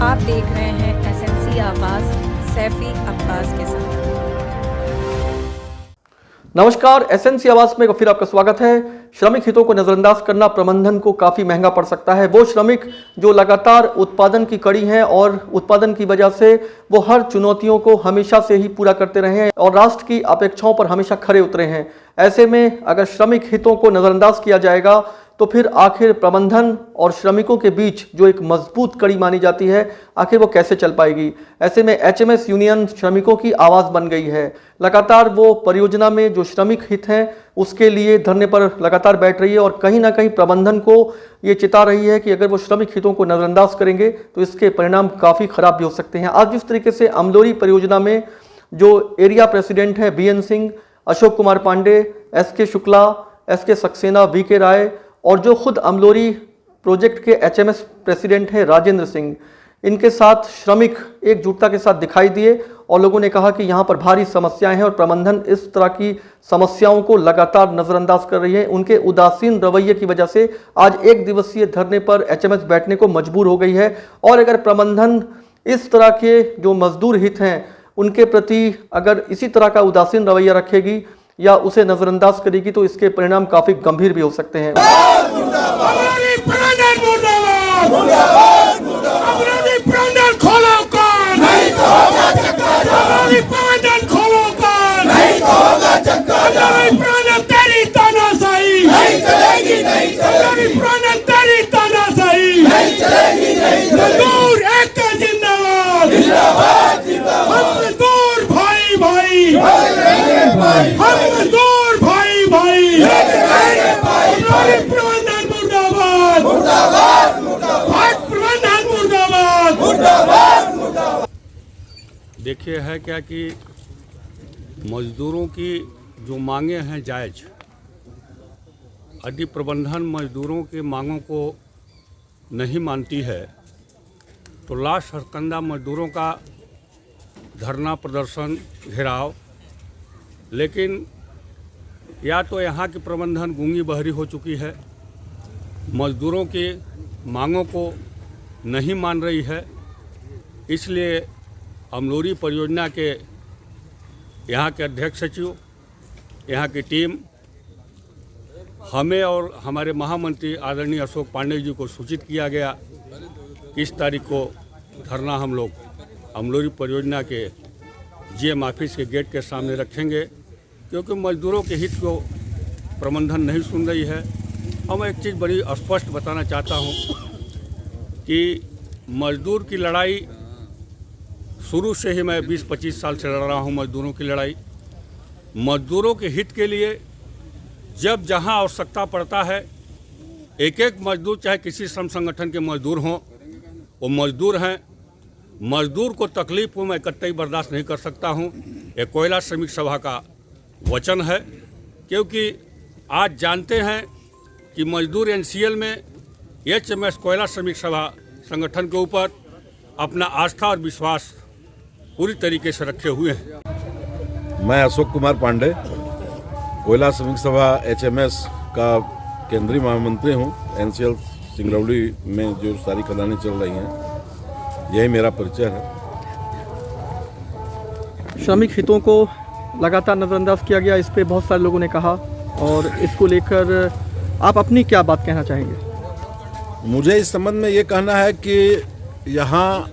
आप देख रहे हैं एसएमसी आवाज सैफी अब्बास के साथ। नमस्कार, एसएमसी आवाज में फिर आपका स्वागत है। श्रमिक हितों को नजरअंदाज करना प्रबंधन को काफी महंगा पड़ सकता है। वो श्रमिक जो लगातार उत्पादन की कड़ी हैं और उत्पादन की वजह से वो हर चुनौतियों को हमेशा से ही पूरा करते रहे हैं और राष्ट्र की अपेक्षाओं पर हमेशा खरे उतरे हैं। ऐसे में अगर श्रमिक हितों को नजरअंदाज किया जाएगा तो फिर आखिर प्रबंधन और श्रमिकों के बीच जो एक मजबूत कड़ी मानी जाती है, आखिर वो कैसे चल पाएगी। ऐसे में एचएमएस यूनियन श्रमिकों की आवाज़ बन गई है। लगातार वो परियोजना में जो श्रमिक हित हैं उसके लिए धरने पर लगातार बैठ रही है और कहीं ना कहीं प्रबंधन को ये चिता रही है कि अगर वो श्रमिक हितों को नज़रअंदाज करेंगे तो इसके परिणाम काफ़ी ख़राब भी हो सकते हैं। आज जिस तरीके से अमलोरी परियोजना में जो एरिया प्रेसिडेंट है बीएन सिंह, अशोक कुमार पांडे, एसके शुक्ला, एसके सक्सेना, वीके राय और जो खुद अमलोरी प्रोजेक्ट के एचएमएस प्रेसिडेंट हैं राजेंद्र सिंह, इनके साथ श्रमिक एकजुटता के साथ दिखाई दिए और लोगों ने कहा कि यहाँ पर भारी समस्याएं हैं और प्रबंधन इस तरह की समस्याओं को लगातार नज़रअंदाज कर रही है। उनके उदासीन रवैये की वजह से आज एक दिवसीय धरने पर एचएमएस बैठने को मजबूर हो गई है। और अगर प्रबंधन इस तरह के जो मजदूर हित हैं उनके प्रति अगर इसी तरह का उदासीन रवैया रखेगी या उसे नजरअंदाज करेगी तो इसके परिणाम काफी गंभीर भी हो सकते हैं। देखिए है क्या कि मजदूरों की जो मांगे हैं जायज़, यदि प्रबंधन मजदूरों की मांगों को नहीं मानती है तो लाश हरकंदा मजदूरों का धरना प्रदर्शन घेराव। लेकिन या तो यहाँ की प्रबंधन गूंगी बहरी हो चुकी है, मजदूरों की मांगों को नहीं मान रही है, इसलिए अमलोरी परियोजना के यहाँ के अध्यक्ष सचिव, यहाँ की टीम हमें और हमारे महामंत्री आदरणीय अशोक पांडे जी को सूचित किया गया कि इस तारीख को धरना हम लोग अमलोरी परियोजना के जीएम ऑफिस के गेट के सामने रखेंगे, क्योंकि मजदूरों के हित को प्रबंधन नहीं सुन रही है। और मैं एक चीज़ बड़ी स्पष्ट बताना चाहता हूँ कि मजदूर की लड़ाई शुरू से ही मैं 20-25 साल से लड़ रहा हूँ। मजदूरों की लड़ाई, मजदूरों के हित के लिए जब जहाँ आवश्यकता पड़ता है, एक एक मजदूर चाहे किसी श्रम संगठन के मजदूर हों, वो मजदूर हैं। मजदूर को तकलीफ को मैं कतई बर्दाश्त नहीं कर सकता हूँ। ये कोयला श्रमिक सभा का वचन है, क्योंकि आज जानते हैं कि मजदूर एनसीएल में एचएमएस कोयला श्रमिक सभा संगठन के ऊपर अपना आस्था और विश्वास पूरी तरीके से रखे हुए हैं। मैं अशोक कुमार पांडे, कोयला श्रमिक सभा एचएमएस का केंद्रीय महामंत्री हूँ। एनसीएल सिंगरौली में जो सारी खदानें चल रही हैं, यही मेरा परिचय है। श्रमिक हितों को लगातार नज़रअंदाज किया गया, इस पे बहुत सारे लोगों ने कहा, और इसको लेकर आप अपनी क्या बात कहना चाहेंगे? मुझे इस संबंध में ये कहना है कि यहाँ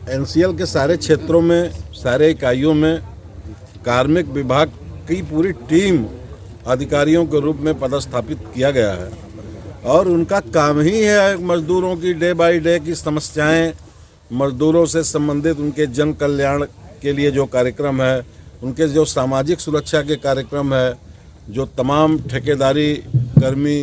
एनसीएल के सारे क्षेत्रों में, सारे इकाइयों में कार्मिक विभाग की पूरी टीम अधिकारियों के रूप में पदस्थापित किया गया है और उनका काम ही है मजदूरों की डे बाय डे की समस्याएं, मजदूरों से संबंधित उनके जन कल्याण के लिए जो कार्यक्रम है, उनके जो सामाजिक सुरक्षा के कार्यक्रम है, जो तमाम ठेकेदारी कर्मी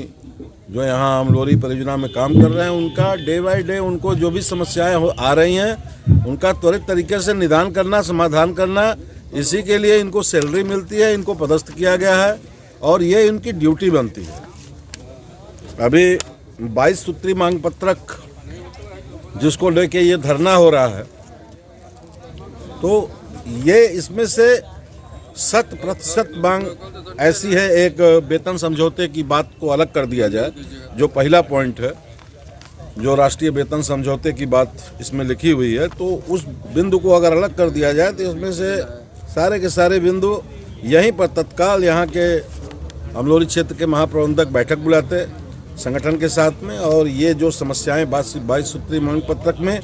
जो यहाँ अमलोरी परियोजना में काम कर रहे हैं, उनका डे बाय डे उनको जो भी समस्याएं आ रही हैं उनका त्वरित तरीके से निदान करना, समाधान करना, इसी के लिए इनको सैलरी मिलती है, इनको पदस्थ किया गया है और ये इनकी ड्यूटी बनती है। अभी 22 सूत्री मांग पत्रक जिसको लेके ये धरना हो रहा है, तो ये इसमें से 100% मांग ऐसी है, एक वेतन समझौते की बात को अलग कर दिया जाए, जो पहला पॉइंट है, जो राष्ट्रीय वेतन समझौते की बात इसमें लिखी हुई है, तो उस बिंदु को अगर अलग कर दिया जाए तो उसमें से सारे के सारे बिंदु यहीं पर तत्काल यहाँ के अमलोरी क्षेत्र के महाप्रबंधक बैठक बुलाते संगठन के साथ में, और ये जो समस्याएं 22 सूत्रीय मांग पत्रक में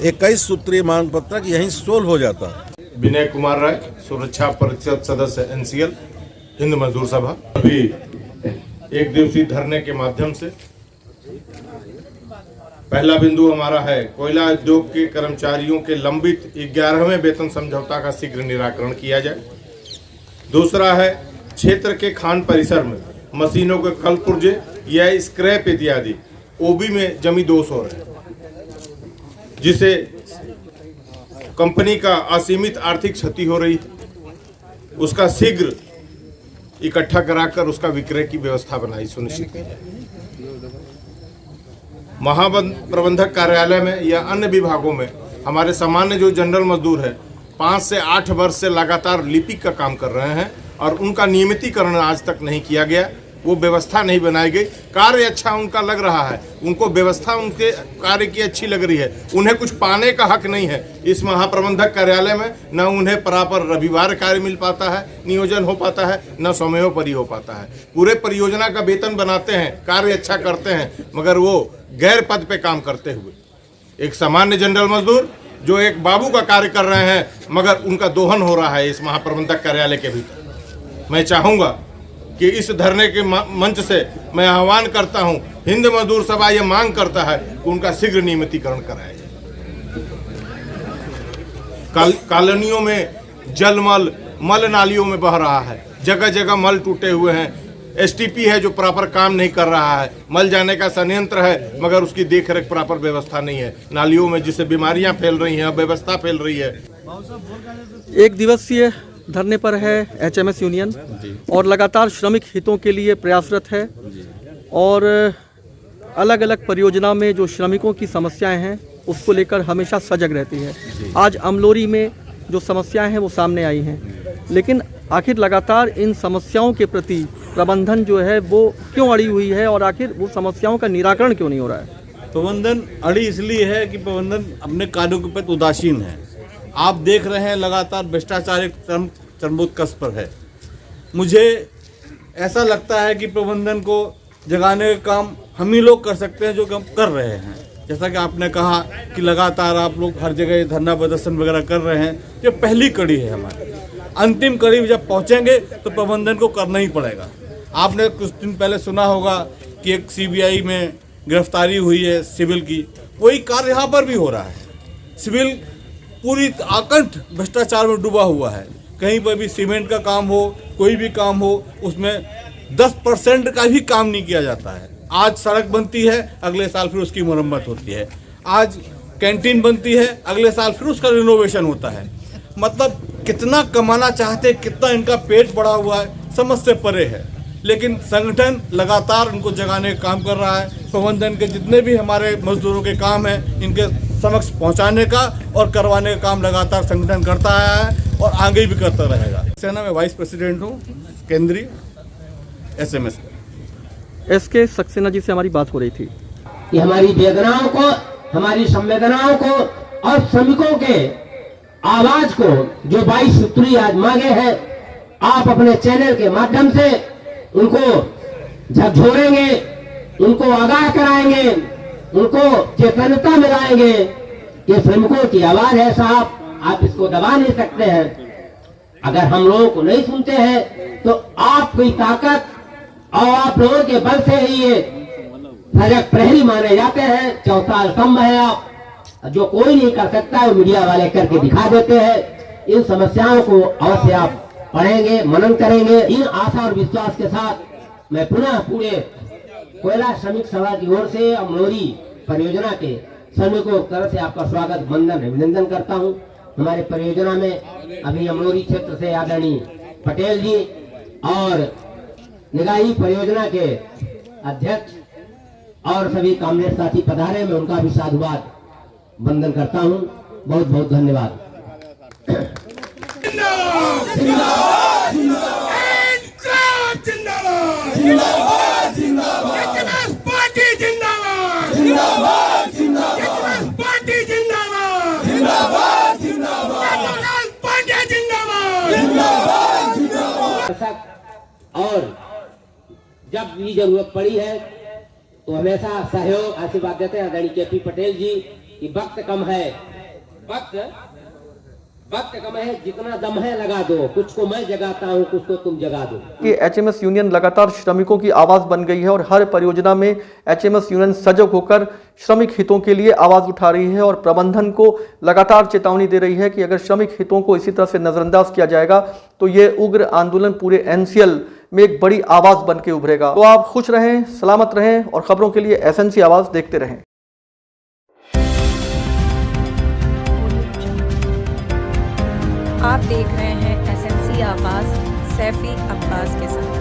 21 सूत्रीय मांग पत्रक यहीं सोल्व हो जाता। विनय कुमार राय, सुरक्षा परिषद सदस्य NCL हिंद मजदूर सभा। अभी एक दिवसीय धरने के माध्यम से पहला बिंदु हमारा है कोयला उद्योग के कर्मचारियों के लंबित 11वें वेतन समझौता का शीघ्र निराकरण किया जाए। दूसरा है क्षेत्र के खान परिसर में मशीनों के कल पुर्जे या स्क्रैप इत्यादि ओबी में जमी दोष हो रहे हैं, जिसे कंपनी का असीमित आर्थिक क्षति हो रही है, उसका शीघ्र इकट्ठा कराकर उसका विक्रय की व्यवस्था बनाई सुनिश्चित की जाए। महाप्रबंधक कार्यालय में या अन्य विभागों में हमारे सामान्य जो जनरल मजदूर है 5 से 8 वर्ष से लगातार लिपिक का काम कर रहे हैं और उनका नियमितीकरण आज तक नहीं किया गया, वो व्यवस्था नहीं बनाई गई। कार्य अच्छा उनका लग रहा है, उनको व्यवस्था उनके कार्य की अच्छी लग रही है, उन्हें कुछ पाने का हक नहीं है इस महाप्रबंधक कार्यालय में। न उन्हें प्रॉपर रविवार कार्य मिल पाता है, नियोजन हो पाता है, न समयोपरि हो पाता है। पूरे परियोजना का वेतन बनाते हैं, कार्य अच्छा करते हैं, मगर वो गैर पद पे काम करते हुए एक सामान्य जनरल मजदूर जो एक बाबू का कार्य कर रहे हैं, मगर उनका दोहन हो रहा है इस महाप्रबंधक कार्यालय के भीतर। मैं चाहूँगा कि इस धरने के मंच से मैं आह्वान करता हूं, हिंद मजदूर सभा ये मांग करता है कि उनका शीघ्र नियमितीकरण कराया जाए। कॉलोनियों में जलमल मल नालियों में बह रहा है, जगह जगह मल टूटे हुए हैं। STP है जो प्रॉपर काम नहीं कर रहा है, मल जाने का संयंत्र है मगर उसकी देखरेख प्रॉपर व्यवस्था नहीं है। नालियों में जिससे बीमारियां फैल रही हैं, अव्यवस्था फैल रही है। एक दिवसीय धरने पर है HMS यूनियन और लगातार श्रमिक हितों के लिए प्रयासरत है और अलग अलग परियोजना में जो श्रमिकों की समस्याएं हैं उसको लेकर हमेशा सजग रहती है। आज अमलोरी में जो समस्याएं हैं वो सामने आई हैं, लेकिन आखिर लगातार इन समस्याओं के प्रति प्रबंधन जो है वो क्यों अड़ी हुई है और आखिर वो समस्याओं का निराकरण क्यों नहीं हो रहा है? प्रबंधन अड़ी इसलिए है कि प्रबंधन अपने कार्यों के प्रति उदासीन है। आप देख रहे हैं लगातार भ्रष्टाचार एक चरमोत्कर्ष पर है। मुझे ऐसा लगता है कि प्रबंधन को जगाने का काम हम ही लोग कर सकते हैं जो हम कर रहे हैं। जैसा कि आपने कहा कि लगातार आप लोग हर जगह धरना प्रदर्शन वगैरह कर रहे हैं, ये पहली कड़ी है हमारी। अंतिम कड़ी जब पहुंचेंगे तो प्रबंधन को करना ही पड़ेगा। आपने कुछ दिन पहले सुना होगा कि एक CBI में गिरफ्तारी हुई है सिविल की, वही कार्य यहाँ पर भी हो रहा है। सिविल पूरी आकंठ भ्रष्टाचार में डूबा हुआ है। कहीं पर भी सीमेंट का काम हो, कोई भी काम हो, उसमें 10% का भी काम नहीं किया जाता है। आज सड़क बनती है, अगले साल फिर उसकी मरम्मत होती है। आज कैंटीन बनती है, अगले साल फिर उसका रिनोवेशन होता है। मतलब कितना कमाना चाहते, कितना इनका पेट बढ़ा हुआ है, समझ से परे है। लेकिन संगठन लगातार उनको जगाने का काम कर रहा है। प्रबंधन के जितने भी हमारे मजदूरों के काम हैं, इनके समक्ष पहुंचाने का और करवाने का काम लगातार संगठन करता आया है और आगे भी करता रहेगा। सेना में वाइस प्रेसिडेंट हूँ केंद्रीय SMS। SK सक्सेना जी से हमारी बात हो रही थी। कि हमारी वेदनाओं को, हमारी संवेदनाओं को और श्रमिकों के आवाज को जो 22 सूत्री आज मांगे हैं, आप अपने चैनल के माध्यम से उनको झकझोरेंगे, उनको आगाह कराएंगे, उनको चेतनता में लाएंगे कि श्रमिकों की आवाज है साहब, आप इसको दबा नहीं सकते हैं। अगर हम लोगों को नहीं सुनते हैं तो आपकी ताकत और आप लोगों के बल से ही ये सजग प्रहरी माने जाते हैं। चौथाल स्तंभ है आप, जो कोई नहीं कर सकता वो मीडिया वाले करके दिखा देते हैं। इन समस्याओं को अवश्य आप पढ़ेंगे, मनन करेंगे। इन आशा और विश्वास के साथ मैं पुनः पूरे कोयला श्रमिक सभा की ओर से अमलोरी परियोजना के श्रमिकों की तरफ से आपका स्वागत, वंदन, अभिनंदन करता हूं। हमारे परियोजना में अभी अमलोरी क्षेत्र से आदरणीय पटेल जी और निगाही परियोजना के अध्यक्ष और सभी कामरेड साथी पधारे, मैं उनका भी साधुवाद वंदन करता हूं। बहुत बहुत धन्यवाद। जिंदाबाद जब भी जरूरत पड़ी है तो हमेशा सहयोग आशीर्वाद देते हैं आदरणीय केपी पटेल जी कि वक्त कम है, वक्त कम है, जितना दम है लगा दो, कुछ को मैं जगाता हूँ, कुछ को तुम जगा दो। कि एचएमएस यूनियन लगातार श्रमिकों की आवाज बन गई है और हर परियोजना में एचएमएस यूनियन सजग होकर श्रमिक हितों के लिए आवाज उठा रही है और प्रबंधन को लगातार चेतावनी दे रही है कि अगर श्रमिक हितों को इसी तरह से नजरअंदाज किया जाएगा तो ये उग्र आंदोलन पूरे एनसीएल में एक बड़ी आवाज बन के उभरेगा। तो आप खुश रहें, सलामत रहें और खबरों के लिए एसएनसी आवाज देखते रहें। आप देख रहे हैं एसएनसी आवाज सैफी अब्बास के साथ।